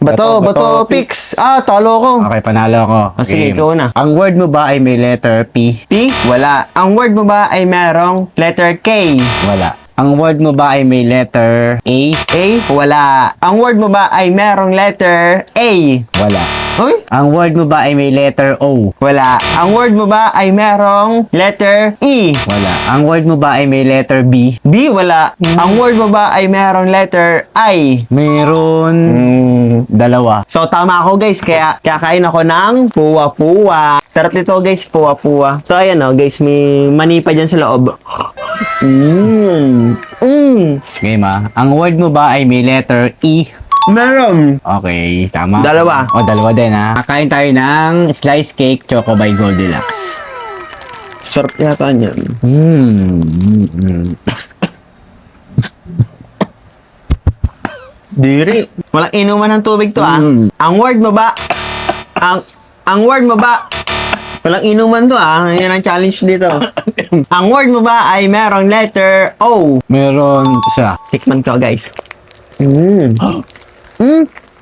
Bato, pix. Talo ko. Okay, panalo ako. Sige, Game. ikaw na. Ang word mo ba ay may letter P? P? Wala. Ang word mo ba ay merong letter K? Wala. Ang word mo ba ay may letter A? A? Wala. Ang word mo ba ay merong letter A? Wala. Uy? Ang word mo ba ay may letter O? Wala. Ang word mo ba ay merong letter E? Wala. Ang word mo ba ay may letter B? B? Wala. Ang word mo ba ay merong letter I? Meron dalawa. So, tama ako guys. Kaya kakain ako ng puwa-puwa. Sarap nito guys, puwa-puwa. So, ayan o guys, may mani pa dyan sa loob. Game Ang word mo ba ay may letter E? Meron. Okay, tama. Dalawa. O, dalawa din Kakain tayo ng slice cake choco by Goldilocks. Sarap yata niyan. Diri. Walang inuman ng tubig to Ang word mo ba? Ang word mo ba? Walang inuman to Yan ang challenge dito. Ang word mo ba ay merong letter O? Meron isa. Tikman ko guys.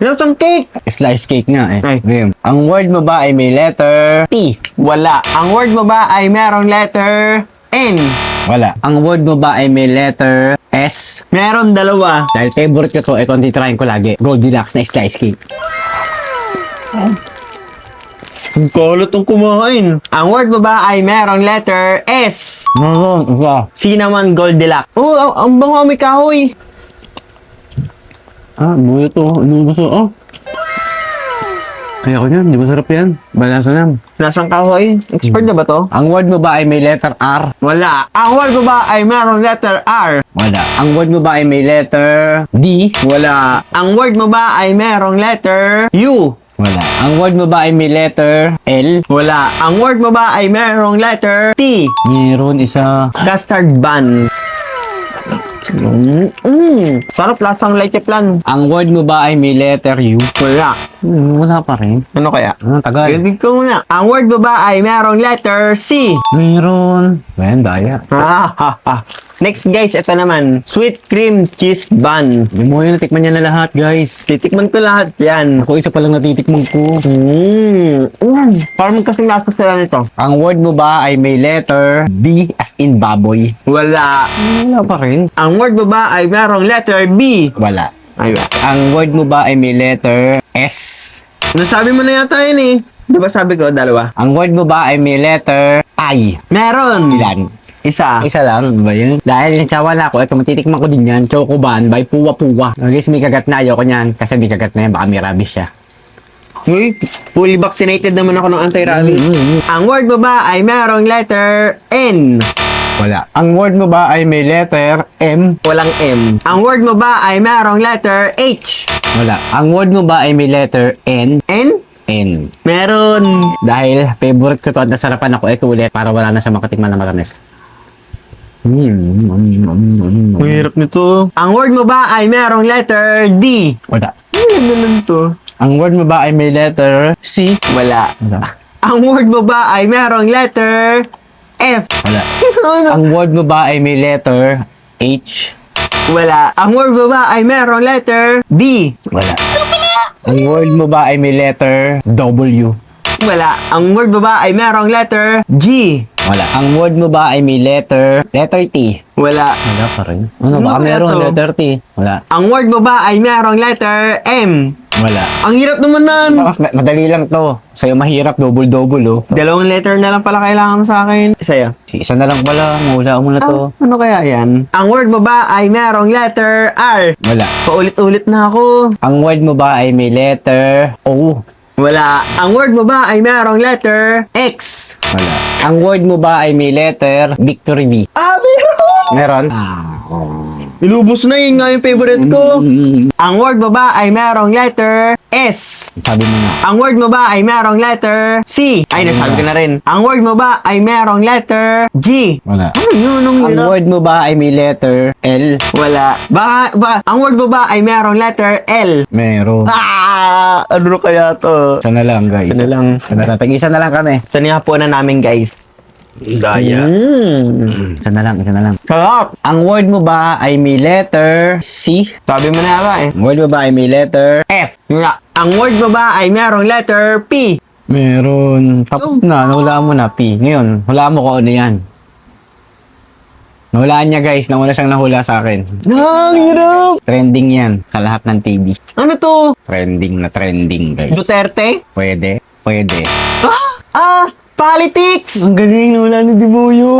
Lasang cake. Slice cake nga Ay. Game. Ang word mo ba ay may letter T? Wala. Ang word mo ba ay merong letter N? Wala. Ang word mo ba ay may letter S? Meron dalawa. Dahil favorite ko to, ito ang titrahin ko lagi. Goldilocks na slice cake. Ang kulot ang kumain. Ang word mo ba ay merong letter S? Meron isa. Cinnamon Goldilocks. Ang bango may kahoy. Buhay to. Ano gusto? Kaya ko yan. Di ba sarap yan? Balasa yan. Nasang kahoy? Expert na ba to? Ang word mo ba ay may letter R? Wala. Ang word mo ba ay merong letter R? Wala. Ang word mo ba ay may letter D? Wala. Ang word mo ba ay merong letter U? Wala. Ang word mo ba ay may letter L? Wala. Ang word mo ba ay merong letter T? Meron isa. Custard bun. Sarap lasang leche plan. Ang word mo ba ay may letter U? Wala. Wala pa rin. Ano kaya? Tagal. Galing ko muna. Ang word mo ba ay merong letter C? Meron. Ayan, daya. Next guys, ito naman. Sweet cream cheese bun. Hindi mo yun, natikman niya na lahat, guys. Titikman ko lahat yan. Ako isa pa lang natitikman ko. Parang kasing lasa sila nito. Ang word mo ba ay may letter B as in baboy? Wala. Wala pa rin. Ang word mo ba ay merong letter B? Wala. Ay, wala. Ang word mo ba ay may letter S? Nasabi mo na yata yun eh. Di ba sabi ko, dalawa? Ang word mo ba ay may letter I? Meron. Ilan? Isa. Isa lang, ba yun? Dahil wala ko, ito matitikman ko din yan. Chocoban by Puwa Puwa. Guys, may kagat na. Ayoko niyan. Kasi may kagat na yan. Baka may rabies siya. Uy, fully vaccinated naman ako ng anti-rabies. Ang word mo ba ay merong letter N? Wala. Ang word mo ba ay may letter M? Walang M. Ang word mo ba ay merong letter H? Wala. Ang word mo ba ay may letter N? N? N. Meron. Dahil favorite ko to at nasarapan ako, ito ulit para wala na siya makatikman na matamis. Mahirap nito. Ang word mo ba ay merong letter D? Wala. Ano lang to? Ang word mo ba ay may letter C? Wala. Wala. Ang word mo ba ay merong letter F? Wala. Ano? Ang word mo ba ay may letter H? Wala. Ang word mo ba ay merong letter B? Wala. Ang word mo ba ay may letter W? Wala. Ang word mo ba ay merong letter G? Wala. Ang word mo ba ay may letter T? Wala. Wala pa rin. Ano Ano ba? kaya Meron to? letter T. Wala. Ang word mo ba ay merong letter M? Wala. Ang hirap naman nan. Mas madali lang to. Sa'yo mahirap, double-double oh. Dalawang letter na lang pala kailangan mo sa akin. Sa'yo. Isa na lang pala. Mula mo na to. Ano kaya yan? Ang word mo ba ay merong letter R? Wala. Paulit-ulit na ako. Ang word mo ba ay may letter O? Wala. Ang word mo ba ay merong letter X? Wala. Ang word mo ba ay may letter Victory V? Meron! Meron? Ilubos na yun nga yung favorite ko. Ang word mo ba ay merong letter S? Sabi mo nga. Ang word mo ba ay merong letter C? Ay, nasabi ko na rin. Ang word mo ba ay merong letter G? Wala. Ano yun? Ang Ang hirap. word mo ba ay may letter L? Wala. Ang word mo ba ay merong letter L? Meron. Ano kaya to? Isa na lang, guys. Isa na lang. Isa na lang. Tag-isa na lang kami. Sanihapuan na namin, guys. Daya. Isa na lang, isa na lang. Sarap! Ang word mo ba ay may letter C? Sabi mo na yata eh. Ang word mo ba ay may letter F? Nga. Ang word mo ba ay merong letter P? Meron. Tapos na, nahulaan mo na, P. Ngayon, hulaan mo kung ano yan. Nahulaan niya, guys. Nauna siyang nahula sa akin. Ang hirap! Trending yan sa lahat ng TV. Ano to? Trending na trending, guys. Duterte? Pwede. Pwede. Politics! Ang galing, nawala ni Dimuyo.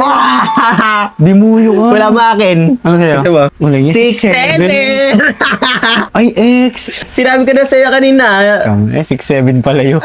Dimuyo ka. Wala ba akin? Ano sa'yo? Ito ba? Wala niya. 6'7". Ay, X. Sinabi ko na sa'yo kanina. 6'7 pala yun.